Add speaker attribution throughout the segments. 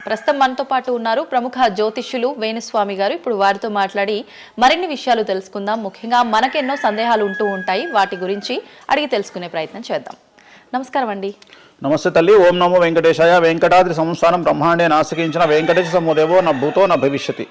Speaker 1: ప్రస్తుతం మనతో పాటు ఉన్నారు ప్రముఖ జ్యోతిష్యులు వేణుస్వామి గారు. ఇప్పుడు వారితో మాట్లాడి మరిన్ని విషయాలు తెలుసుకుందాం. ముఖ్యంగా మనకెన్నో సందేహాలు ఉంటూ ఉంటాయి, వాటి గురించి అడిగి తెలుసుకునే ప్రయత్నం చేద్దాం. నమస్కారం అండి.
Speaker 2: నమస్తే తల్లి. ఓం నమో వెంకటేశాయ. వెంకటాద్రి సంస్థానం బ్రహ్మాండే నాసికించిన వెంకటేశ సమోదేవో నా భూతో నా భవిష్యతి.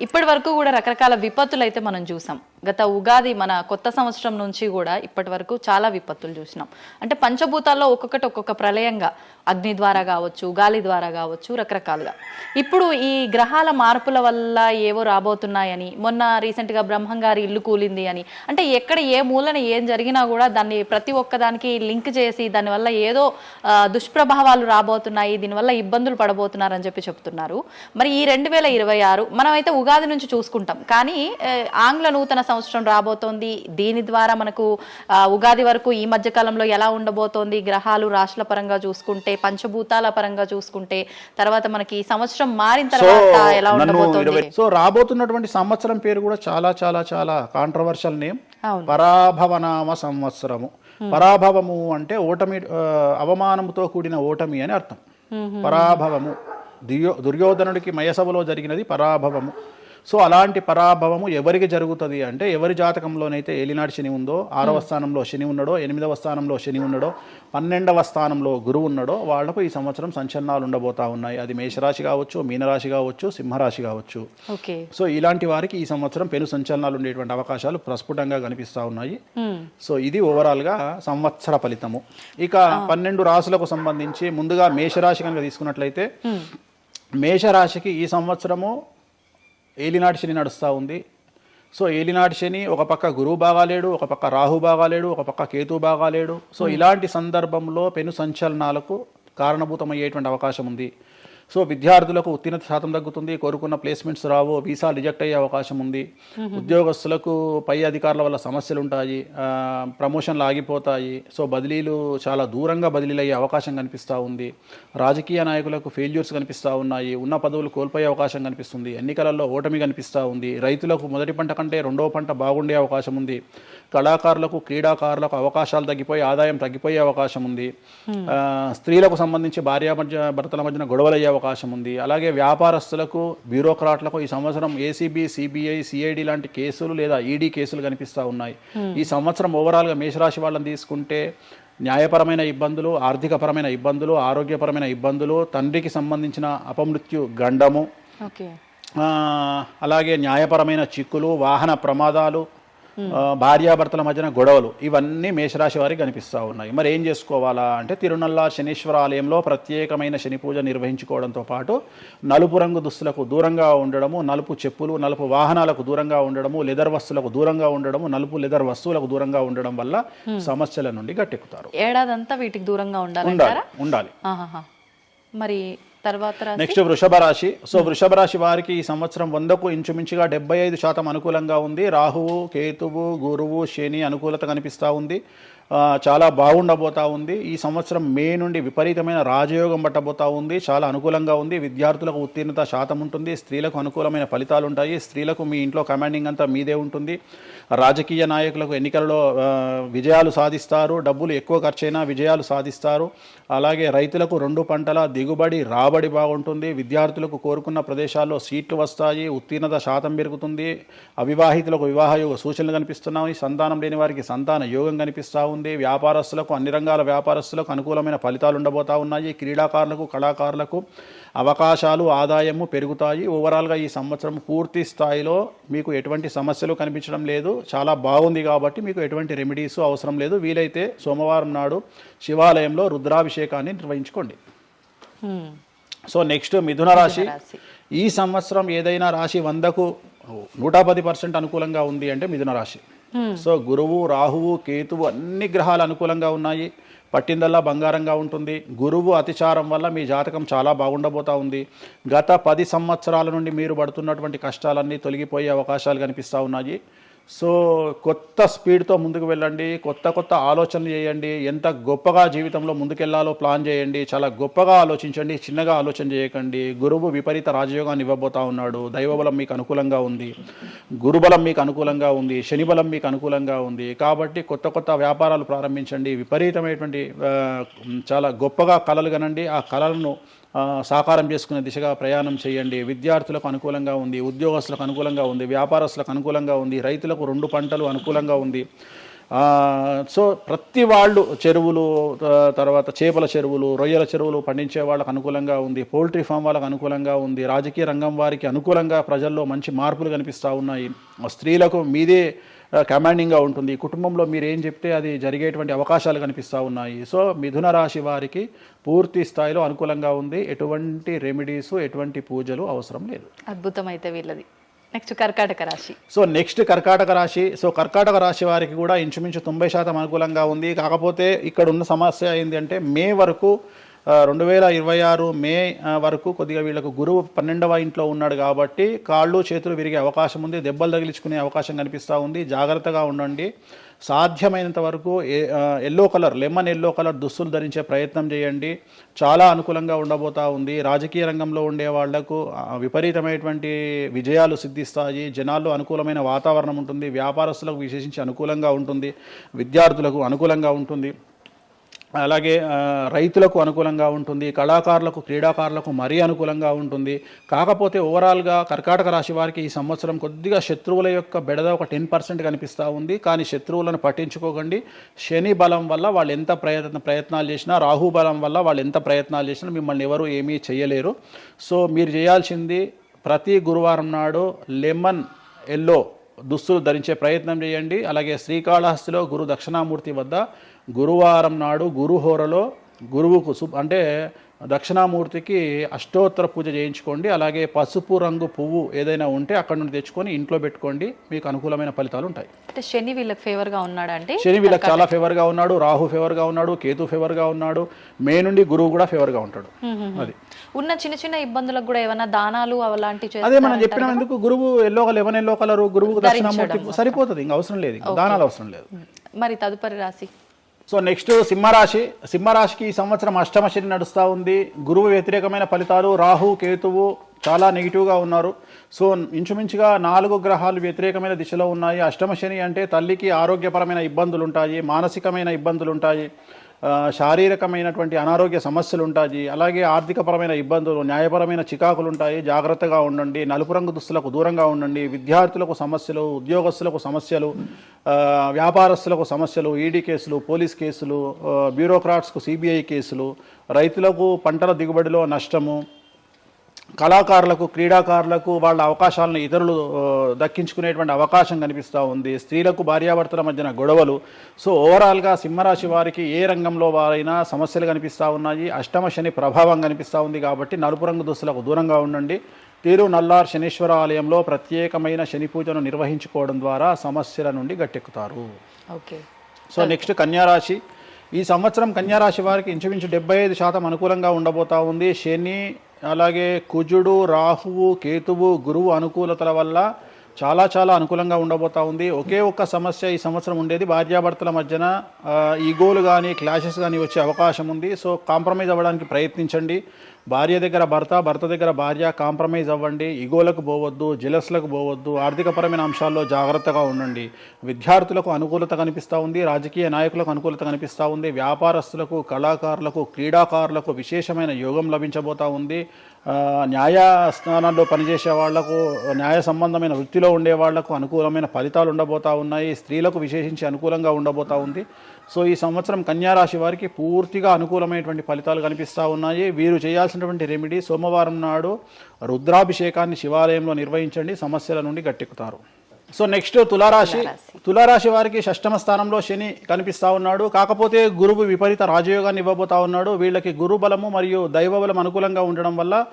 Speaker 1: ఇప్పటి వరకు కూడా రకరకాల విపత్తులు అయితే మనం చూసాం. గత ఉగాది మన కొత్త సంవత్సరం నుంచి కూడా ఇప్పటి వరకు చాలా విపత్తులు చూసినాం. అంటే పంచభూతాల్లో ఒక్కొక్కటి ఒక్కొక్క ప్రళయంగా, అగ్ని ద్వారా కావచ్చు, గాలి ద్వారా కావచ్చు, రకరకాలుగా. ఇప్పుడు ఈ గ్రహాల మార్పుల వల్ల ఏవో రాబోతున్నాయని, మొన్న రీసెంట్గా బ్రహ్మంగారి ఇల్లు కూలింది అని, అంటే ఎక్కడ ఏ మూలన ఏం జరిగినా కూడా దాన్ని ప్రతి ఒక్కదానికి లింక్ చేసి దానివల్ల ఏదో దుష్ప్రభావాలు రాబోతున్నాయి, దీనివల్ల ఇబ్బందులు పడబోతున్నారని చెప్తున్నారు. మరి ఈ 2026 మనమైతే ఉగాది నుంచి చూసుకుంటాం, కానీ ఆంగ్ల నూతన సంవత్సరం రాబోతోంది. దీని ద్వారా మనకు ఉగాది వరకు ఈ మధ్య కాలంలో ఎలా ఉండబోతోంది, గ్రహాలు రాశుల పరంగా చూసుకుంటే, పంచభూతాల పరంగా చూసుకుంటే, తర్వాత మనకి సంవత్సరం మారిన తర్వాత ఎలా ఉండబోతోంది.
Speaker 2: సో రాబోతున్నటువంటి సంవత్సరం పేరు కూడా చాలా చాలా చాలా కాంట్రవర్షియల్ నేమ్, పరాభవనామ సంవత్సరము. పరాభవము అంటే ఓటమి, అవమానంతో కూడిన ఓటమి అని అర్థం. పరాభవము దుర్యోధనుడికి మయసభలో జరిగినది పరాభవము. సో అలాంటి పరాభవము ఎవరికి జరుగుతుంది అంటే, ఎవరి జాతకంలోనైతే ఏలినాటి శని ఉందో, 6వ స్థానంలో శని ఉన్నాడో, 8వ స్థానంలో శని ఉన్నాడో, 12వ స్థానంలో గురువు ఉన్నాడో, వాళ్లకు ఈ సంవత్సరం సంచలనాలు ఉండబోతా ఉన్నాయి. అది మేషరాశి కావచ్చు, మీనరాశి కావచ్చు, సింహరాశి కావచ్చు. సో ఇలాంటి వారికి ఈ సంవత్సరం పెను సంచలనాలు ఉండేటువంటి అవకాశాలు ప్రస్ఫుటంగా కనిపిస్తూ ఉన్నాయి. సో ఇది ఓవరాల్గా సంవత్సర ఫలితము. ఇక 12 రాశులకు సంబంధించి ముందుగా మేషరాశి కనుక తీసుకున్నట్లయితే, మేషరాశికి ఈ సంవత్సరము ఏలినాటి శని నడుస్తూ ఉంది. సో ఏలినాటి శని ఒక పక్క గురువు బాగాలేడు, ఒక పక్క రాహు బాగాలేడు, ఒక పక్క కేతు బాగాలేడు. సో ఇలాంటి సందర్భంలో పెను సంచలనాలకు కారణభూతమయ్యేటువంటి అవకాశం ఉంది. సో విద్యార్థులకు ఉత్తీర్ణత శాతం తగ్గుతుంది, కోరుకున్న ప్లేస్మెంట్స్ రావు, వీసా రిజెక్ట్ అయ్యే అవకాశం ఉంది. ఉద్యోగస్తులకు పై అధికారుల వల్ల సమస్యలు ఉంటాయి, ప్రమోషన్లు ఆగిపోతాయి. సో బదిలీలు చాలా దూరంగా బదిలీలు అయ్యే అవకాశం కనిపిస్తూ ఉంది. రాజకీయ నాయకులకు ఫెయిల్యూర్స్ కనిపిస్తూ ఉన్నాయి, ఉన్న పదవులు కోల్పోయే అవకాశం కనిపిస్తుంది, ఎన్నికలలో ఓటమి కనిపిస్తూ ఉంది. రైతులకు మొదటి పంట కంటే రెండవ పంట బాగుండే అవకాశం ఉంది. కళాకారులకు, క్రీడాకారులకు అవకాశాలు తగ్గిపోయి ఆదాయం తగ్గిపోయే అవకాశం ఉంది. స్త్రీలకు సంబంధించి భర్తల మధ్యన గొడవలు అయ్యే అవకాశం ఉంది. అలాగే వ్యాపారస్తులకు, బ్యూరోక్రాట్లకు ఈ సంవత్సరం ఏసీబీ, సిబిఐ, సిఐడి లాంటి కేసులు లేదా ఈడీ కేసులు కనిపిస్తూ ఉన్నాయి. ఈ సంవత్సరం ఓవరాల్గా మేషరాశి వాళ్ళని తీసుకుంటే న్యాయపరమైన ఇబ్బందులు, ఆర్థికపరమైన ఇబ్బందులు, ఆరోగ్యపరమైన ఇబ్బందులు, తండ్రికి సంబంధించిన అపమృత్యు గండము, అలాగే న్యాయపరమైన చిక్కులు, వాహన ప్రమాదాలు, భార్యాభర్తల మధ్యన గొడవలు, ఇవన్నీ మేషరాశి వారికి కనిపిస్తూ ఉన్నాయి. మరి ఏం చేసుకోవాలా అంటే, తిరునల్లా శనీశ్వర ఆలయంలో ప్రత్యేకమైన శని పూజ నిర్వహించుకోవడంతో పాటు నలుపు రంగు దుస్తులకు దూరంగా ఉండడము, నలుపు చెప్పులు, నలుపు వాహనాలకు దూరంగా ఉండడము, లెదర్ వస్తువులకు దూరంగా ఉండడము, నలుపు లెదర్ వస్తువులకు దూరంగా ఉండడం వల్ల సమస్యల నుండి గట్టెక్కుతారు.
Speaker 1: ఏడాదంతా వీటికి దూరంగా
Speaker 2: ఉండాలి.
Speaker 1: మరి తర్వాత
Speaker 2: నెక్స్ట్ వృషభ రాశి. సో వృషభ రాశి వారికి ఈ సంవత్సరం 100కు ఇంచుమించుగా 75% అనుకూలంగా ఉంది. రాహువు, కేతువు, గురువు, శని అనుకూలత కనిపిస్తూ ఉంది. చాలా బాగుండబోతా ఉంది. ఈ సంవత్సరం మే నుండి విపరీతమైన రాజయోగం పట్టబోతా ఉంది. చాలా అనుకూలంగా ఉంది. విద్యార్థులకు ఉత్తీర్ణత శాతం ఉంటుంది. స్త్రీలకు అనుకూలమైన ఫలితాలు ఉంటాయి. స్త్రీలకు మీ ఇంట్లో కమాండింగ్ అంతా మీదే ఉంటుంది. రాజకీయ నాయకులకు ఎన్నికలలో విజయాలు సాధిస్తారు. డబ్బులు ఎక్కువ ఖర్చైనా విజయాలు సాధిస్తారు. అలాగే రైతులకు 2 పంటల దిగుబడి, రాబడి బాగుంటుంది. విద్యార్థులకు కోరుకున్న ప్రదేశాల్లో సీట్లు వస్తాయి. ఉత్తీర్ణత శాతం పెరుగుతుంది. అవివాహితులకు వివాహ యోగ సూచనలు కనిపిస్తున్నాయి. సంతానం లేని వారికి సంతాన యోగం కనిపిస్తూ ఉంది. వ్యాపారస్తులకు, అన్ని రంగాల వ్యాపారస్తులకు అనుకూలమైన ఫలితాలు ఉండబోతా ఉన్నాయి. క్రీడాకారులకు, కళాకారులకు అవకాశాలు, ఆదాయము పెరుగుతాయి. ఓవరాల్గా ఈ సంవత్సరం పూర్తి స్థాయిలో మీకు ఎటువంటి సమస్యలు కనిపించడం లేదు. చాలా బాగుంది కాబట్టి మీకు ఎటువంటి రెమెడీస్ అవసరం లేదు. వీలైతే సోమవారం నాడు శివాలయంలో రుద్రాభిషేకాన్ని నిర్వహించుకోండి. సో నెక్స్ట్ మిథున రాశి. ఈ సంవత్సరం ఏదైనా రాశి 100కు 110% అనుకూలంగా ఉంది అంటే మిథున రాశి. సో గురువు, రాహువు, కేతువు అన్ని గ్రహాలు అనుకూలంగా ఉన్నాయి. పట్టిందల్లా బంగారంగా ఉంటుంది. గురువు అతిచారం వల్ల మీ జాతకం చాలా బాగుండబోతా ఉంది. గత 10 సంవత్సరాల నుండి మీరు పడుతున్నటువంటి కష్టాలన్నీ తొలగిపోయే అవకాశాలు కనిపిస్తూ ఉన్నాయి. సో కొత్త స్పీడ్తో ముందుకు వెళ్ళండి, కొత్త ఆలోచనలు చేయండి, ఎంత గొప్పగా జీవితంలో ముందుకెళ్లాలో ప్లాన్ చేయండి, చాలా గొప్పగా ఆలోచించండి, చిన్నగా ఆలోచన చేయకండి. గురువు విపరీత రాజయోగాన్ని ఇవ్వబోతా ఉన్నాడు. దైవబలం మీకు అనుకూలంగా ఉంది, గురుబలం మీకు అనుకూలంగా ఉంది, శనిబలం మీకు అనుకూలంగా ఉంది. కాబట్టి కొత్త వ్యాపారాలు ప్రారంభించండి. విపరీతమైనటువంటి చాలా గొప్పగా కలలు కనండి. ఆ కళలను సాకారం చేసుకునే దిశగా ప్రయాణం చేయండి. విద్యార్థులకు అనుకూలంగా ఉంది, ఉద్యోగస్తులకు అనుకూలంగా ఉంది, వ్యాపారస్తులకు అనుకూలంగా ఉంది, రైతులకు 2 పంటలు అనుకూలంగా ఉంది. సో ప్రతి వాళ్ళు చెరువులు, తర్వాత చేపల చెరువులు, రొయ్యల చెరువులు పండించే వాళ్ళకు అనుకూలంగా ఉంది, పౌల్ట్రీ ఫామ్ వాళ్ళకు అనుకూలంగా ఉంది, రాజకీయ రంగం వారికి అనుకూలంగా ప్రజల్లో మంచి మార్పులు కనిపిస్తూ ఉన్నాయి. స్త్రీలకు మీదే కమాండింగ్గా ఉంటుంది, కుటుంబంలో మీరు ఏం చెప్తే అది జరిగేటువంటి అవకాశాలు కనిపిస్తూ ఉన్నాయి. సో మిథున రాశి వారికి పూర్తి స్థాయిలో అనుకూలంగా ఉంది. ఎటువంటి రెమెడీస్, ఎటువంటి పూజలు అవసరం లేదు.
Speaker 1: అద్భుతం అయితే వీళ్ళది. నెక్స్ట్ కర్కాటక రాశి.
Speaker 2: సో నెక్స్ట్ కర్కాటక రాశి. సో కర్కాటక రాశి వారికి కూడా ఇంచుమించు 90% అనుకూలంగా ఉంది. కాకపోతే ఇక్కడ ఉన్న సమస్య ఏంటి అంటే మే వరకు 2026 మే వరకు కొద్దిగా వీళ్ళకు గురువు 12వ ఇంట్లో ఉన్నాడు కాబట్టి కాళ్ళు చేతులు విరిగే అవకాశం ఉంది, దెబ్బలు తగిలించుకునే అవకాశం కనిపిస్తూ ఉంది. జాగ్రత్తగా ఉండండి. సాధ్యమైనంత వరకు yellow colour, lemon yellow colour దుస్తులు ధరించే ప్రయత్నం చేయండి. చాలా అనుకూలంగా ఉండబోతూ ఉంది. రాజకీయ రంగంలో ఉండే వాళ్లకు విపరీతమైనటువంటి విజయాలు సిద్ధిస్తాయి. జనాల్లో అనుకూలమైన వాతావరణం ఉంటుంది. వ్యాపారస్తులకు విశేషించి అనుకూలంగా ఉంటుంది. విద్యార్థులకు అనుకూలంగా ఉంటుంది. అలాగే రైతులకు అనుకూలంగా ఉంటుంది. కళాకారులకు, క్రీడాకారులకు మరీ అనుకూలంగా ఉంటుంది. కాకపోతే ఓవరాల్గా కర్కాటక రాశి వారికి ఈ సంవత్సరం కొద్దిగా శత్రువుల యొక్క బెడద ఒక 10% కనిపిస్తూ ఉంది. కానీ శత్రువులను పట్టించుకోకండి. శని బలం వల్ల వాళ్ళు ఎంత ప్రయత్నాలు చేసినా, రాహు బలం వల్ల వాళ్ళు ఎంత ప్రయత్నాలు చేసినా మిమ్మల్ని ఎవరు ఏమీ చేయలేరు. సో మీరు చేయాల్సింది ప్రతి గురువారం నాడు లెమన్ ఎల్లో దుస్తులు ధరించే ప్రయత్నం చేయండి. అలాగే శ్రీకాళహస్తిలో గురు దక్షిణామూర్తి వద్ద గురువారం నాడు గురుహోరలో గురువుకు అంటే దక్షిణామూర్తికి అష్టోత్తర పూజ చేయించుకోండి. అలాగే పసుపు రంగు పువ్వు ఏదైనా ఉంటే అక్కడ నుండి తెచ్చుకొని ఇంట్లో పెట్టుకోండి. మీకు అనుకూలమైన ఫలితాలు ఉంటాయి.
Speaker 1: అంటే శని వీళ్ళకి ఫేవర్గా ఉన్నాడు అంటే
Speaker 2: శని వీళ్ళకి చాలా ఫేవర్గా ఉన్నాడు, రాహు ఫేవర్గా ఉన్నాడు, కేతు ఫేవర్గా ఉన్నాడు, మే నుండి గురువు కూడా ఫేవర్గా ఉంటాడు. అది
Speaker 1: ఉన్న చిన్న చిన్న ఇబ్బందులకు కూడా ఏమైనా దానాలు అలాంటివి
Speaker 2: అదే మనం చెప్పినందుకు గురువు లెమన్ ఎల్లో కలర్ గురువుకు దక్షిణామూర్తి సరిపోతుంది. ఇంకా అవసరం లేదు, దానాలు అవసరం లేదు.
Speaker 1: మరి తదుపరి రాశి.
Speaker 2: సో నెక్స్ట్ సింహరాశి. సింహరాశికి ఈ సంవత్సరం అష్టమ శని నడుస్తూ ఉంది. గురువు వ్యతిరేకమైన ఫలితాలు, రాహు కేతువు చాలా నెగిటివ్గా ఉన్నారు. సో ఇంచుమించుగా 4 గ్రహాలు వ్యతిరేకమైన దిశలో ఉన్నాయి. అష్టమ శని అంటే తల్లికి ఆరోగ్యపరమైన ఇబ్బందులు ఉంటాయి, మానసికమైన ఇబ్బందులు ఉంటాయి, శారీరకమైనటువంటి అనారోగ్య సమస్యలు ఉంటాయి, అలాగే ఆర్థికపరమైన ఇబ్బందులు, న్యాయపరమైన చికాకులు ఉంటాయి. జాగ్రత్తగా ఉండండి. నలుపు రంగు దుస్తులకు దూరంగా ఉండండి. విద్యార్థులకు సమస్యలు, ఉద్యోగస్తులకు సమస్యలు, వ్యాపారస్తులకు సమస్యలు, ఈడీ కేసులు, పోలీస్ కేసులు, బ్యూరోక్రాట్స్కు సిబిఐ కేసులు, రైతులకు పంటల దిగుబడిలో నష్టము, కళాకారులకు, క్రీడాకారులకు వాళ్ళ అవకాశాలను ఇతరులు దక్కించుకునేటువంటి అవకాశం కనిపిస్తూ ఉంది. స్త్రీలకు భార్యాభర్తల మధ్యన గొడవలు. సో ఓవరాల్గా సింహరాశి వారికి ఏ రంగంలో వారైనా సమస్యలు కనిపిస్తూ ఉన్నాయి. అష్టమ శని ప్రభావం కనిపిస్తూ ఉంది కాబట్టి నలుపు రంగు దుస్తులకు దూరంగా ఉండండి. తీరు నల్లార్ శనీశ్వర ఆలయంలో ప్రత్యేకమైన శని పూజను నిర్వహించుకోవడం ద్వారా సమస్యల నుండి గట్టెక్కుతారు.
Speaker 1: ఓకే.
Speaker 2: సో నెక్స్ట్ కన్యారాశి. ఈ సంవత్సరం కన్యారాశి వారికి ఇంచుమించు 75% అనుకూలంగా ఉండబోతా ఉంది. శని, అలాగే కుజుడు, రాహువు, కేతువు, గురువు అనుకూలతల వల్ల చాలా చాలా అనుకూలంగా ఉండబోతా ఉంది. ఒకే ఒక్క సమస్య ఈ సంవత్సరం ఉండేది, భార్యాభర్తల మధ్యన ఈగోలు కానీ క్లాషెస్ కానీ వచ్చే అవకాశం ఉంది. సో కాంప్రమైజ్ అవ్వడానికి ప్రయత్నించండి. భార్య దగ్గర భర్త, భర్త దగ్గర భార్య కాంప్రమైజ్ అవ్వండి. ఈగోలకు పోవద్దు, జెలస్లకు పోవద్దు. ఆర్థికపరమైన అంశాల్లో జాగ్రత్తగా ఉండండి. విద్యార్థులకు అనుకూలత కనిపిస్తూ ఉంది. రాజకీయ నాయకులకు అనుకూలత కనిపిస్తూ ఉంది. వ్యాపారస్తులకు, కళాకారులకు, క్రీడాకారులకు విశేషమైన యోగం లభించబోతూ ఉంది. న్యాయస్థానాల్లో పనిచేసే వాళ్లకు, న్యాయ సంబంధమైన వృత్తిలో ఉండే వాళ్లకు అనుకూలమైన ఫలితాలు ఉండబోతూ ఉన్నాయి. స్త్రీలకు విశేషించి అనుకూలంగా ఉండబోతూ ఉంది. సో ఈ సంవత్సరం కన్యారాశి వారికి పూర్తిగా అనుకూలమైనటువంటి ఫలితాలు కనిపిస్తూ ఉన్నాయి. వీరు చేయాల్సినటువంటి రెమెడీ, సోమవారం నాడు రుద్రాభిషేకాన్ని శివాలయంలో నిర్వహించండి. సమస్యల నుండి గట్టెక్కుతారు. సో నెక్స్ట్ తులారాశి. తులారాశి వారికి 6వ స్థానంలో శని కనిపిస్తూ ఉన్నాడు. కాకపోతే గురువు విపరీత రాజయోగాన్ని ఇవ్వబోతా ఉన్నాడు. వీళ్ళకి గురు బలము మరియు దైవ బలం అనుకూలంగా ఉండడం వల్ల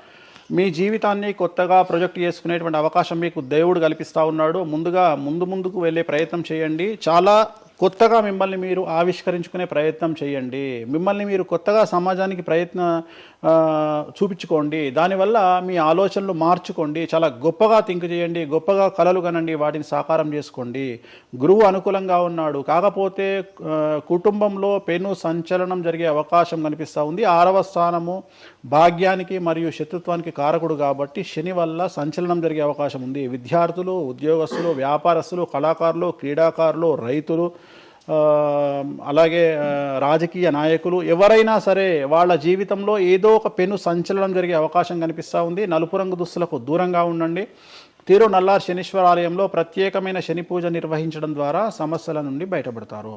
Speaker 2: మీ జీవితాన్ని కొత్తగా ప్రొజెక్ట్ చేసుకునేటువంటి అవకాశం మీకు దేవుడు కల్పిస్తూ ఉన్నాడు. ముందుకు వెళ్ళే ప్రయత్నం చేయండి. చాలా కొత్తగా మిమ్మల్ని మీరు ఆవిష్కరించుకునే ప్రయత్నం చేయండి. మిమ్మల్ని మీరు కొత్తగా సమాజానికి చూపించుకోండి. దానివల్ల మీ ఆలోచనలు మార్చుకోండి. చాలా గొప్పగా థింక్ చేయండి. గొప్పగా కలలు కనండి. వాటిని సాకారం చేసుకోండి. గురువు అనుకూలంగా ఉన్నాడు. కాకపోతే కుటుంబంలో పెను సంచలనం జరిగే అవకాశం కనిపిస్తూ ఉంది. 6వ స్థానము భాగ్యానికి మరియు శత్రుత్వానికి కారకుడు కాబట్టి శని వల్ల సంచలనం జరిగే అవకాశం ఉంది. విద్యార్థులు, ఉద్యోగస్తులు, వ్యాపారస్తులు, కళాకారులు, క్రీడాకారులు, రైతులు, అలాగే రాజకీయ నాయకులు ఎవరైనా సరే వాళ్ళ జీవితంలో ఏదో ఒక పెను సంచలనం జరిగే అవకాశం కనిపిస్తూ ఉంది. నలుపు రంగు దుస్తులకు దూరంగా ఉండండి. తిరునల్లార్ శనీశ్వర ఆలయంలో ప్రత్యేకమైన శని పూజ నిర్వహించడం ద్వారా సమస్యల నుండి బయటపడతారు.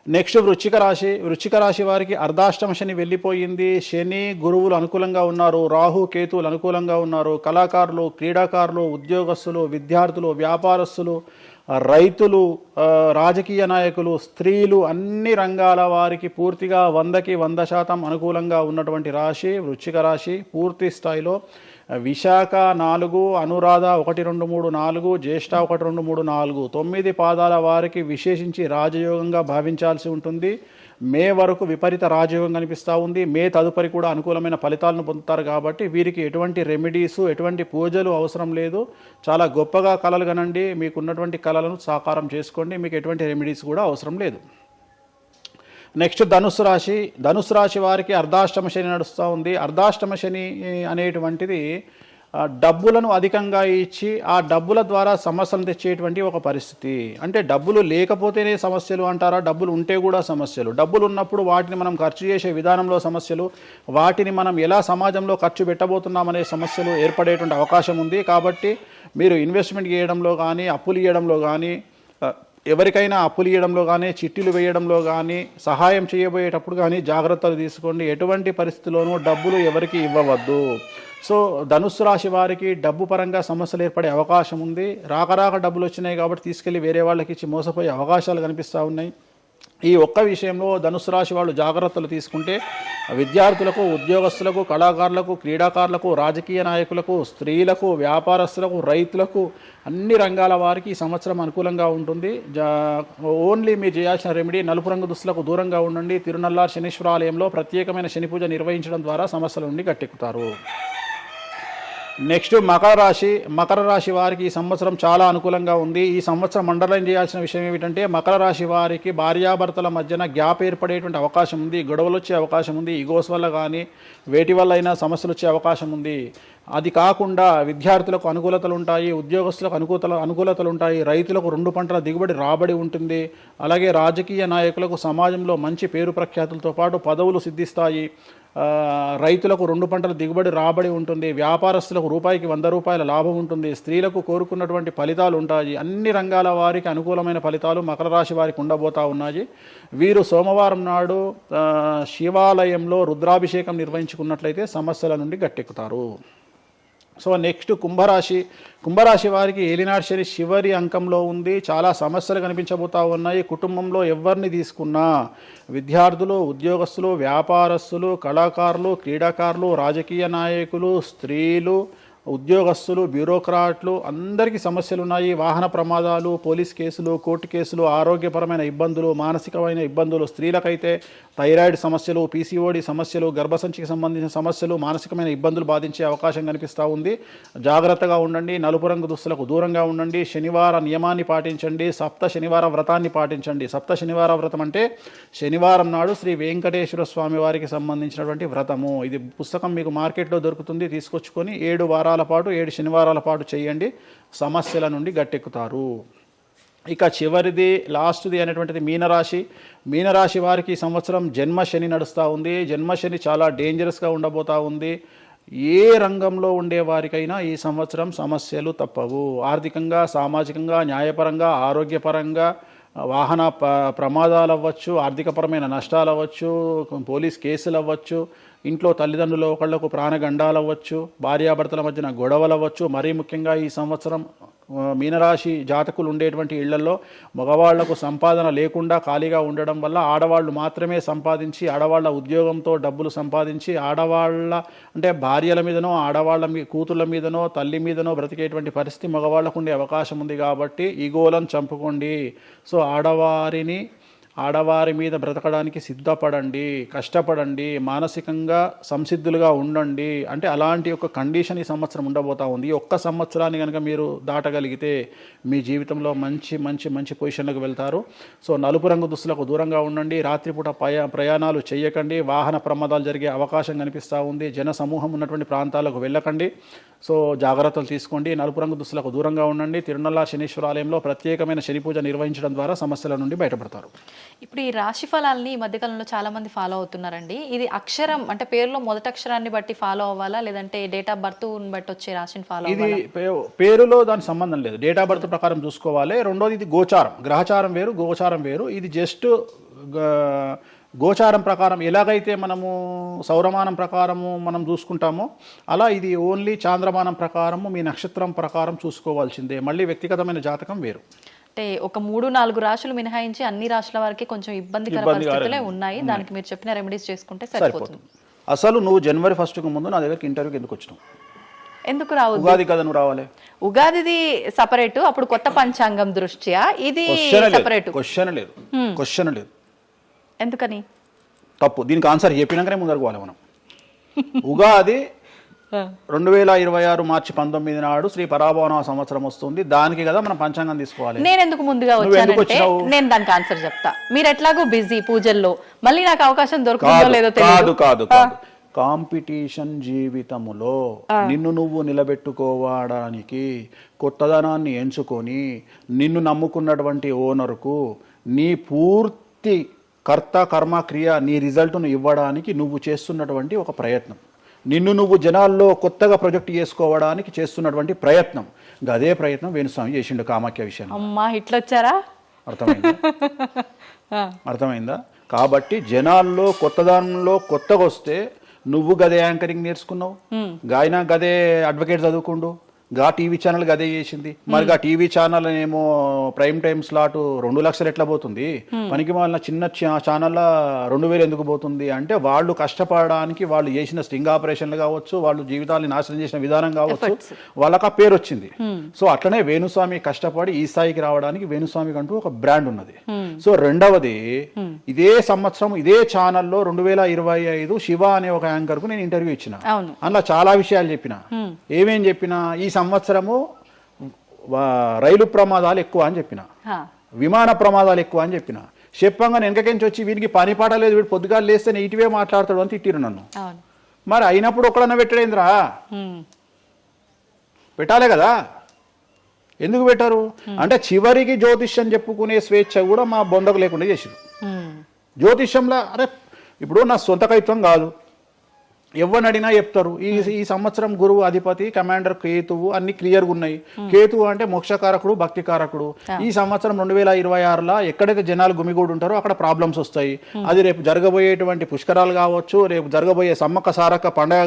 Speaker 2: నెక్స్ట్ వృశ్చిక రాశి వారికి అర్ధాష్టమ శని వెళ్ళిపోయింది. శని గురువులు అనుకూలంగా ఉన్నారు, రాహు కేతువులు అనుకూలంగా ఉన్నారు. కళాకారులు, క్రీడాకారులు, ఉద్యోగస్తులు, విద్యార్థులు, వ్యాపారస్తులు, రైతులు, రాజకీయ నాయకులు, స్త్రీలు, అన్ని రంగాల వారికి పూర్తిగా 100కి 100% అనుకూలంగా ఉన్నటువంటి రాశి వృశ్చిక రాశి. పూర్తి స్థాయిలో విశాఖ 4, అనురాధ 1, 2, 3, 4, జ్యేష్ఠ 1, 2, 3, 4, 9 పాదాల వారికి విశేషించి రాజయోగంగా భావించాల్సి ఉంటుంది. మే వరకు విపరీత రాజయోగం కనిపిస్తూ ఉంది. మే తదుపరి కూడా అనుకూలమైన ఫలితాలను పొందుతారు. కాబట్టి వీరికి ఎటువంటి రెమెడీసు, ఎటువంటి పూజలు అవసరం లేదు. చాలా గొప్పగా కళలు కనండి, మీకున్నటువంటి కళలను సాకారం చేసుకోండి. మీకు ఎటువంటి రెమెడీస్ కూడా అవసరం లేదు. నెక్స్ట్ ధనుసు రాశి వారికి అర్ధాష్టమ శని నడుస్తూ ఉంది. అర్ధాష్టమ శని అనేటువంటిది డబ్బులను అధికంగా ఇచ్చి ఆ డబ్బుల ద్వారా సమస్యలు తెచ్చేటువంటి ఒక పరిస్థితి. అంటే డబ్బులు లేకపోతేనే సమస్యలు అంటారా? డబ్బులు ఉంటే కూడా సమస్యలు. డబ్బులు ఉన్నప్పుడు వాటిని మనం ఖర్చు చేసే విధానంలో సమస్యలు, వాటిని మనం ఎలా సమాజంలో ఖర్చు పెట్టబోతున్నామనే సమస్యలు ఏర్పడేటువంటి అవకాశం ఉంది. కాబట్టి మీరు ఇన్వెస్ట్మెంట్ చేయడంలో కానీ, అప్పులు ఇవ్వడంలో కానీ, ఎవరికైనా అప్పులు ఇవ్వడంలో కానీ, చిట్టీలు వేయడంలో కానీ, సహాయం చేయబోయేటప్పుడు కానీ జాగ్రత్తలు తీసుకోండి. ఎటువంటి పరిస్థితుల్లోనూ డబ్బులు ఎవరికి ఇవ్వవద్దు. సో ధనుస్సు రాశి వారికి డబ్బు పరంగా సమస్యలు ఏర్పడే అవకాశం ఉంది. రాక డబ్బులు వచ్చినాయి కాబట్టి తీసుకెళ్ళి వేరే వాళ్ళకి ఇచ్చి మోసపోయే అవకాశాలు కనిపిస్తూ ఉన్నాయి. ఈ ఒక్క విషయంలో ధనుసు రాశి వాళ్ళు జాగ్రత్తలు తీసుకుంటే విద్యార్థులకు, ఉద్యోగస్తులకు, కళాకారులకు, క్రీడాకారులకు, రాజకీయ నాయకులకు, స్త్రీలకు, వ్యాపారస్తులకు, రైతులకు, అన్ని రంగాల వారికి ఈ సంవత్సరం అనుకూలంగా ఉంటుంది. ఓన్లీ మీరు చేయాల్సిన రెమెడీ నలుపు రంగు దుస్తులకు దూరంగా ఉండండి. తిరునల్లార్ శనీశ్వర ఆలయంలో ప్రత్యేకమైన శని పూజ నిర్వహించడం ద్వారా సమస్యల నుండి గట్టెక్కుతారు. నెక్స్ట్ మకర రాశి వారికి ఈ సంవత్సరం చాలా అనుకూలంగా ఉంది. ఈ సంవత్సరం అండర్లైన్ చేయాల్సిన విషయం ఏమిటంటే మకర రాశి వారికి భార్యాభర్తల మధ్యన గ్యాప్ ఏర్పడేటువంటి అవకాశం ఉంది. గొడవలు వచ్చే అవకాశం ఉంది. ఈగోస్ వల్ల కానీ వేటి వల్ల అయినా సమస్యలు వచ్చే అవకాశం ఉంది. అది కాకుండా విద్యార్థులకు అనుకూలతలు ఉంటాయి, ఉద్యోగస్తులకు అనుకూలతలు ఉంటాయి, రైతులకు 2 పంటల దిగుబడి రాబడి ఉంటుంది. అలాగే రాజకీయ నాయకులకు సమాజంలో మంచి పేరు ప్రఖ్యాతులతో పాటు పదవులు సిద్ధిస్తాయి. రైతులకు 2 పంటల దిగుబడి రాబడి ఉంటుంది. వ్యాపారస్తులకు రూపాయికి 100 రూపాయల లాభం ఉంటుంది. స్త్రీలకు కోరుకున్నటువంటి ఫలితాలు ఉంటాయి. అన్ని రంగాల వారికి అనుకూలమైన ఫలితాలు మకర రాశి వారికి ఉండబోతా ఉన్నాయి. వీరు సోమవారం నాడు శివాలయంలో రుద్రాభిషేకం నిర్వహించుకున్నట్లయితే సమస్యల నుండి గట్టెక్కుతారు. సో నెక్స్ట్ కుంభరాశి వారికి ఏలినాటి శని చివరి అంకంలో ఉంది. చాలా సమస్యలు కనిపించబోతా ఉన్నాయి. కుటుంబంలో ఎవరిని తీసుకున్నా విద్యార్థులు, ఉద్యోగస్తులు, వ్యాపారస్తులు, కళాకారులు, క్రీడాకారులు, రాజకీయ నాయకులు, స్త్రీలు, ఉద్యోగస్తులు, బ్యూరోక్రాట్లు అందరికీ సమస్యలు ఉన్నాయి. వాహన ప్రమాదాలు, పోలీస్ కేసులు, కోర్టు కేసులు, ఆరోగ్యపరమైన ఇబ్బందులు, మానసికమైన ఇబ్బందులు, స్త్రీలకైతే థైరాయిడ్ సమస్యలు, పీసీఓడి సమస్యలు, గర్భసంచికి సంబంధించిన సమస్యలు, మానసికమైన ఇబ్బందులు బాధించే అవకాశం కనిపిస్తూ ఉంది. జాగ్రత్తగా ఉండండి. నలుపు రంగు దుస్తులకు దూరంగా ఉండండి. శనివార నియమాన్ని పాటించండి. సప్త శనివార వ్రతాన్ని పాటించండి. సప్త శనివార వ్రతం అంటే శనివారం నాడు శ్రీ వెంకటేశ్వర స్వామి వారికి సంబంధించినటువంటి వ్రతము. ఇది పుస్తకం మీకు మార్కెట్లో దొరుకుతుంది. తీసుకొచ్చుకొని 7 వారాల పాటు 7 శనివారాల పాటు చేయండి. సమస్యల నుండి గట్టెక్కుతారు. ఇక చివరిది లాస్ట్ది అనేటువంటిది మీనరాశి వారికి ఈ సంవత్సరం జన్మశని నడుస్తూ ఉంది. జన్మశని చాలా డేంజరస్గా ఉండబోతూ ఉంది. ఏ రంగంలో ఉండే వారికైనా ఈ సంవత్సరం సమస్యలు తప్పవు. ఆర్థికంగా, సామాజికంగా, న్యాయపరంగా, ఆరోగ్యపరంగా, వాహన ప్రమాదాలు అవ్వచ్చు, ఆర్థికపరమైన నష్టాలు అవ్వచ్చు, పోలీస్ కేసులు అవ్వచ్చు, ఇంట్లో తల్లిదండ్రులు ఒకళ్లకు ప్రాణగండాలు అవ్వచ్చు, భార్యాభర్తల మధ్యన గొడవలు అవ్వచ్చు. మరీ ముఖ్యంగా ఈ సంవత్సరం మీనరాశి జాతకులు ఉండేటువంటి ఇళ్లలో మగవాళ్లకు సంపాదన లేకుండా ఖాళీగా ఉండడం వల్ల ఆడవాళ్ళు మాత్రమే సంపాదించి, ఆడవాళ్ల ఉద్యోగంతో డబ్బులు సంపాదించి, ఆడవాళ్ళ అంటే భార్యల మీదనో, ఆడవాళ్ళ కూతుళ్ళ మీదనో, తల్లి మీదనో బ్రతికేటువంటి పరిస్థితి మగవాళ్లకు ఉండే అవకాశం ఉంది. కాబట్టి ఈగోలను చంపుకోండి. సో ఆడవారిని ఆడవారి మీద బ్రతకడానికి సిద్ధపడండి, కష్టపడండి, మానసికంగా సంసిద్ధులుగా ఉండండి అంటే అలాంటి ఒక కండిషన్ ఈ సంవత్సరం ఉండబోతా ఉంది. ఈ ఒక్క సంవత్సరాన్ని కనుక మీరు దాటగలిగితే మీ జీవితంలో మంచి మంచి మంచి పొజిషన్లకు వెళ్తారు. సో నలుపు రంగు దుస్తులకు దూరంగా ఉండండి, రాత్రిపూట ప్రయాణాలు చేయకండి, వాహన ప్రమాదాలు జరిగే అవకాశం కనిపిస్తూ ఉంది, జన సమూహం ఉన్నటువంటి ప్రాంతాలకు వెళ్ళకండి. సో జాగ్రత్తలు తీసుకోండి, నలుపు రంగు దుస్తులకు దూరంగా ఉండండి. తిరునల్ల శనీశ్వర ఆలయంలో ప్రత్యేకమైన శని పూజ నిర్వహించడం ద్వారా సమస్యల నుండి బయటపడతారు.
Speaker 1: ఇప్పుడు ఈ రాశి ఫలాల్ని ఈ మధ్యకాలంలో చాలా మంది ఫాలో అవుతున్నారండి. ఇది అక్షరం అంటే పేరులో మొదటి అక్షరాన్ని బట్టి ఫాలో అవ్వాలా, లేదంటే డేట్ ఆఫ్ బర్త్ బట్టి వచ్చే రాశిని ఫాలో
Speaker 2: ఇది
Speaker 1: అవ్వాలా?
Speaker 2: పేరులో దాని సంబంధం లేదు, డేట్ ఆఫ్ బర్త్ ప్రకారం చూసుకోవాలి. రెండోది ఇది గోచారం, గ్రహచారం వేరు, గోచారం వేరు. ఇది జస్ట్ గోచారం ప్రకారం ఎలాగైతే మనము సౌరమానం ప్రకారము మనం చూసుకుంటామో అలా ఇది ఓన్లీ చాంద్రమానం ప్రకారము మీ నక్షత్రం ప్రకారం చూసుకోవాల్సిందే. మళ్ళీ వ్యక్తిగతమైన జాతకం వేరు.
Speaker 1: అంటే ఒక 3-4 రాశులు మినహాయించి అన్ని రాశుల వారికి కొంచెం ఇబ్బందికర పరిస్థితులే ఉన్నాయి. దానికి మీరు చెప్పిన రెమెడీస్ చేసుకుంటే సరిపోతుంది.
Speaker 2: అసలు నువ్వు జనవరి 1కు ముందు నా దగ్గరికి ఇంటర్వ్యూకి ఎందుకు వచ్చినావు?
Speaker 1: ఎందుకు రావు?
Speaker 2: ఉగాది కదా నువ్వు రావాలి.
Speaker 1: ఉగాదిది సపరేట్, అప్పుడు కొత్త పంచాంగం దృష్ట్యా ఇది సపరేట్.
Speaker 2: క్వశ్చన్ లేదు.
Speaker 1: ఎందుకని?
Speaker 2: తప్పు. దీనికి ఆన్సర్ చెప్పినాకనే ముందరకు పోవాలి మనం. ఉగాది 2026 మార్చి 19 నాడు శ్రీ పరాభవన సంవత్సరం వస్తుంది. దానికి కదా మనం పంచాంగం తీసుకోవాలి.
Speaker 1: నేను ఎందుకు ముందుగా వచ్చానంటే నేను దానికి ఆన్సర్ చెప్తా. మీరు ఎట్లాగో బిజీ పూజల్లో, మళ్ళీ నాకు అవకాశం దొరుకుతుందో లేదో తెలియదు.
Speaker 2: కాదు కాంపిటీషన్ జీవితములో నిన్ను నువ్వు నిలబెట్టుకోవడానికి కొత్తదనాన్ని ఎంచుకొని నిన్ను నమ్ముకున్నటువంటి ఓనర్కు నీ పూర్తి కర్త కర్మ క్రియ నీ రిజల్ట్ను ఇవ్వడానికి నువ్వు చేస్తున్నటువంటి ఒక ప్రయత్నం, నిన్ను నువ్వు జనాల్లో కొత్తగా ప్రొజెక్ట్ చేసుకోవడానికి చేస్తున్నటువంటి ప్రయత్నం. అదే ప్రయత్నం వేణుస్వామి చేసిండు కామాఖ్య విషయంలో.
Speaker 1: అమ్మా హిట్లొచ్చారా?
Speaker 2: అర్థమైందా? కాబట్టి జనాల్లో కొత్తదానంలో కొత్తగా వస్తే నువ్వు గదే యాంకరింగ్ నేర్చుకున్నావు, గాయన గదే అడ్వకేట్ చదువుకుండు, గా టీవీ ఛానల్ గదే చేసింది. మరి గా టీవీ ఛానల్ ఏమో ప్రైమ్ టైమ్ స్లాట్ 2 లక్షలు ఎట్లా పోతుంది? పనికి వాళ్ళ చిన్న ఛానల్ 2000 ఎందుకు పోతుంది అంటే వాళ్ళు కష్టపడడానికి వాళ్ళు చేసిన స్టింగ్ ఆపరేషన్లు కావచ్చు, వాళ్ళు జీవితాన్ని నాశనం చేసిన విధానం కావచ్చు, వాళ్ళకి ఆ పేరు వచ్చింది. సో అట్లనే వేణుస్వామి కష్టపడి ఈ స్థాయికి రావడానికి వేణుస్వామికి అంటూ ఒక బ్రాండ్ ఉన్నది. సో రెండవది, ఇదే సంవత్సరం ఇదే ఛానల్లో 2025 శివ అనే ఒక యాంకర్ కు నేను ఇంటర్వ్యూ ఇచ్చిన. అందులో చాలా విషయాలు చెప్పిన. ఏమేం చెప్పినా, ఈ సంవత్సరము రైలు ప్రమాదాలు ఎక్కువ అని చెప్పిన, విమాన ప్రమాదాలు ఎక్కువ అని చెప్పిన. చెప్పంగా వెనకకెంచి వచ్చి వీరికి పని పాట లేదు, వీడు పొద్దుగాలు లేస్తే ఇటువే మాట్లాడతాడు అని తిట్టిరు నన్ను. మరి అయినప్పుడు ఒక్కడన్నా పెట్టడేంద్రా? పెట్టాలే కదా. ఎందుకు పెట్టారు అంటే చివరికి జ్యోతిష్యం చెప్పుకునే స్వేచ్ఛ కూడా మా బొందకు లేకుండా చేసిరు. జ్యోతిష్యంలో అరే ఇప్పుడు నా సొంత కవిత్వం కాదు, ఎవరిని అడిగినా చెప్తారు. ఈ సంవత్సరం గురువు అధిపతి కమాండర్ కేతువు అన్ని క్లియర్గా ఉన్నాయి. కేతువు అంటే మోక్షకారకుడు, భక్తికారకుడు. ఈ సంవత్సరం 2026లో ఎక్కడైతే జనాలు గుమిగూడు ఉంటారో అక్కడ ప్రాబ్లమ్స్ వస్తాయి. అది రేపు జరగబోయేటువంటి పుష్కరాలు కావచ్చు, రేపు జరగబోయే సమ్మక్క సారక్క పండగ